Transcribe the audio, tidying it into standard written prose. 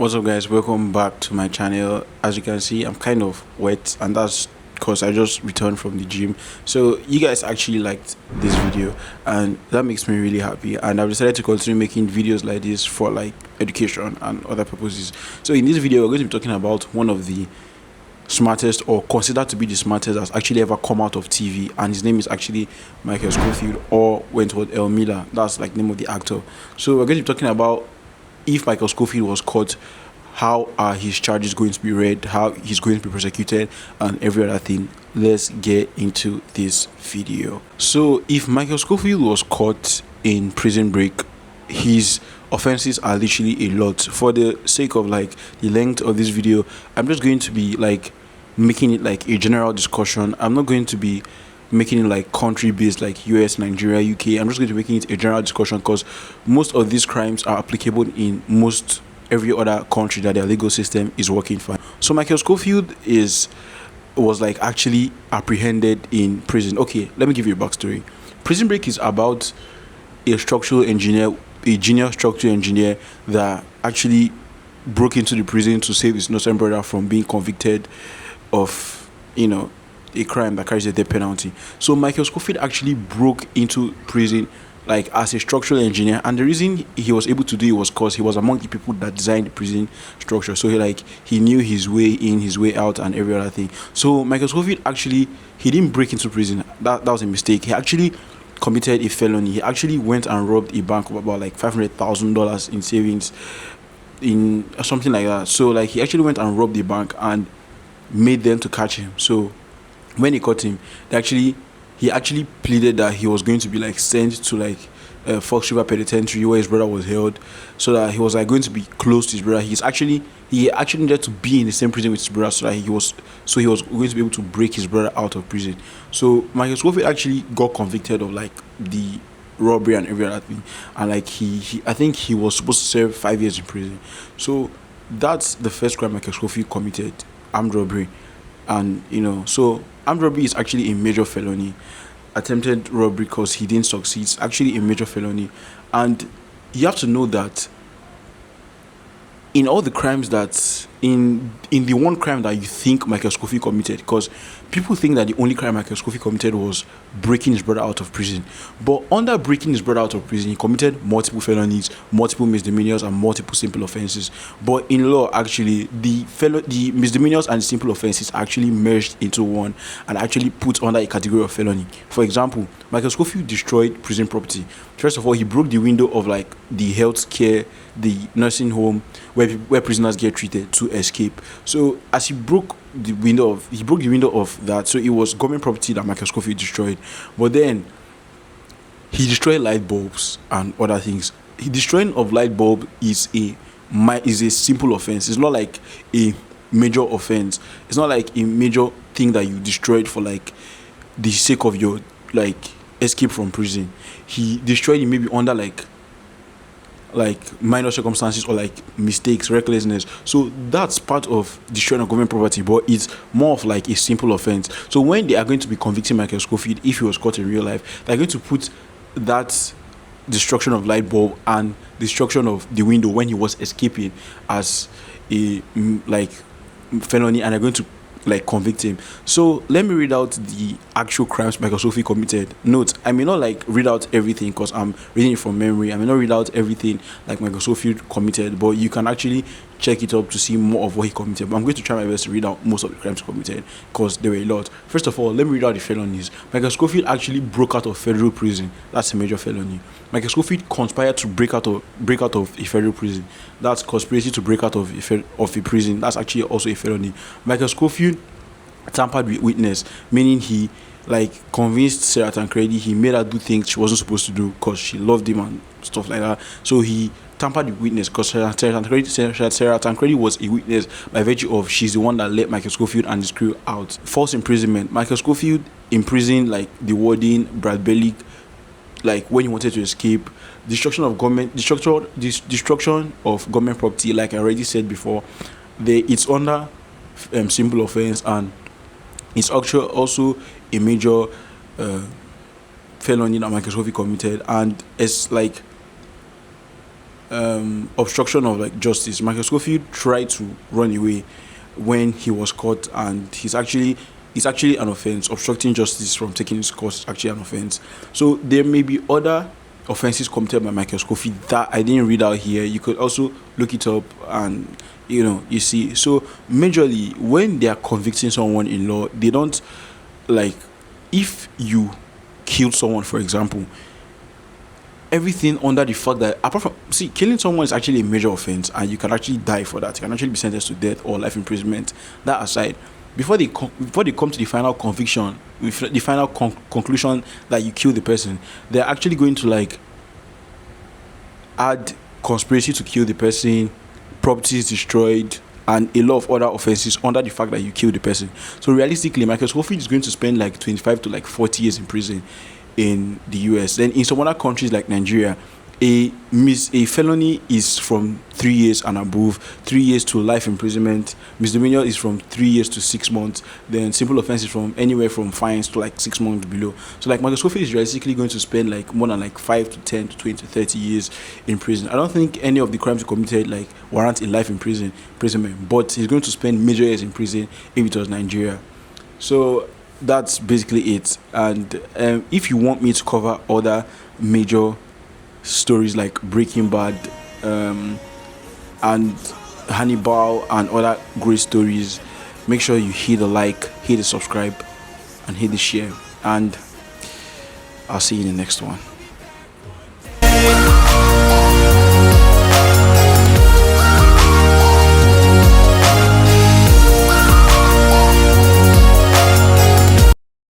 What's up, guys? Welcome back to my channel. As you can see, I'm kind of wet, and that's because I just returned from the gym. So you guys actually liked this video, and that makes me really happy, and I've decided to continue making videos like this for like education and other purposes. So in this video, we're going to be talking about one of the smartest, or considered to be the smartest, that's actually ever come out of TV, and his name is actually Michael Scofield, or Wentworth L. Miller. That's like the name of the actor. So we're going to be talking about if Michael Scofield was caught, how are his charges going to be read, how he's going to be prosecuted, and every other thing. Let's get into this video. So if Michael Scofield was caught in Prison Break, his offenses are literally a lot. For the sake of like the length of this video, I'm just going to be like making it like a general discussion. I'm not going to be making it like country based, like US, Nigeria, UK. I'm just going to be making it a general discussion because most of these crimes are applicable in most every other country that their legal system is working fine. So Michael Scofield was like actually apprehended in prison. Okay, let me give you a backstory. Prison Break is about a structural engineer, a junior structural engineer that actually broke into the prison to save his innocent brother from being convicted of, a crime that carries a death penalty. So Michael Scofield actually broke into prison like as a structural engineer, and the reason he was able to do it was because he was among the people that designed the prison structure. So he knew his way in, his way out, and every other thing. So Michael Scofield actually, he didn't break into prison. That was a mistake. He actually committed a felony. He actually went and robbed a bank of about like $500,000 in savings, in something like that. So like he actually went and robbed the bank and made them to catch him. So when he caught him, he actually pleaded that he was going to be like sent to like Fox River Penitentiary where his brother was held, so that he was like going to be close to his brother. He actually needed to be in the same prison with his brother, so that he was going to be able to break his brother out of prison. So Michael Scofield actually got convicted of like the robbery and every other thing, and like I think he was supposed to serve 5 years in prison. So that's the first crime Michael Scofield committed, armed robbery. And so armed robbery is actually a major felony. Attempted robbery, because he didn't succeed, is actually a major felony. And you have to know that in all the crimes that in the one crime that you think Michael Scofield committed, because people think that the only crime Michael Scofield committed was breaking his brother out of prison, but under breaking his brother out of prison, he committed multiple felonies, multiple misdemeanors, and multiple simple offenses. But in law, actually, the misdemeanors and simple offenses are actually merged into one and actually put under a category of felony. For example, Michael Scofield destroyed prison property. First of all, he broke the window of like the health care, the nursing home where prisoners get treated, to escape. So as he broke the window of that, so it was government property that Michael Scofield destroyed. But then he destroyed light bulbs and other things. Destroying of light bulb is a simple offense. It's not like a major offense. It's not like a major thing that you destroyed for like the sake of your like escape from prison. He destroyed it maybe under like minor circumstances or like mistakes, recklessness. So that's part of destroying a government property, but it's more of like a simple offense. So when they are going to be convicting Michael Scofield, if he was caught in real life, they're going to put that destruction of light bulb and destruction of the window when he was escaping as a like felony, and they're going to like convict him. So let me read out the actual crimes Michael Scofield committed. Note, I may not like read out everything because I'm reading it from memory. I may not read out everything like Michael Scofield committed, but you can actually check it up to see more of what he committed. But I'm going to try my best to read out most of the crimes he committed because there were a lot. First of all, let me read out the felonies. Michael Scofield actually broke out of federal prison. That's a major felony. Michael Scofield conspired to break out of a federal prison. That's conspiracy to break out of a prison. That's actually also a felony. Michael Scofield tampered with witness, meaning he like convinced Sarah Tancredi, he made her do things she wasn't supposed to do because she loved him and stuff like that. So he tampered with witness because Sarah Tancredi was a witness by virtue of she's the one that let Michael Scofield and his crew out. False imprisonment. Michael Scofield imprisoned like the warden, Brad Bellick, like when he wanted to escape. Destruction of government property, like I already said before, it's under simple offense, and it's actually also a major felony that Michael Scofield committed. And it's like obstruction of like justice. Michael Scofield tried to run away when he was caught, and it's actually an offense. Obstructing justice from taking his course is actually an offense. So there may be other offenses committed by Michael Scofield that I didn't read out here. You could also look it up, and you see. So majorly when they are convicting someone in law, they don't, like, if you killed someone, for example, everything under the fact that, apart from, see, killing someone is actually a major offense, and you can actually die for that. You can actually be sentenced to death or life imprisonment. That aside, before they come to the final conviction, with the final conclusion that you killed the person, they're actually going to like add conspiracy to kill the person, properties destroyed, and a lot of other offenses under the fact that you killed the person. So realistically, Michael Scofield is going to spend like 25 to like 40 years in prison in the US. Then in some other countries like Nigeria, a felony is from 3 years and above, 3 years to life imprisonment. Misdemeanor is from 3 years to 6 months. Then simple offense is from anywhere from fines to like 6 months below. So like Michael Scofield is realistically going to spend like more than like 5 to 10 to 20 to 30 years in prison. I don't think any of the crimes he committed like warrant a life imprisonment, but he's going to spend major years in prison if it was Nigeria. So that's basically it. And if you want me to cover other major stories like Breaking Bad, and Hannibal, and other great stories, make sure you hit the like, hit the subscribe, and hit the share. And I'll see you in the next one.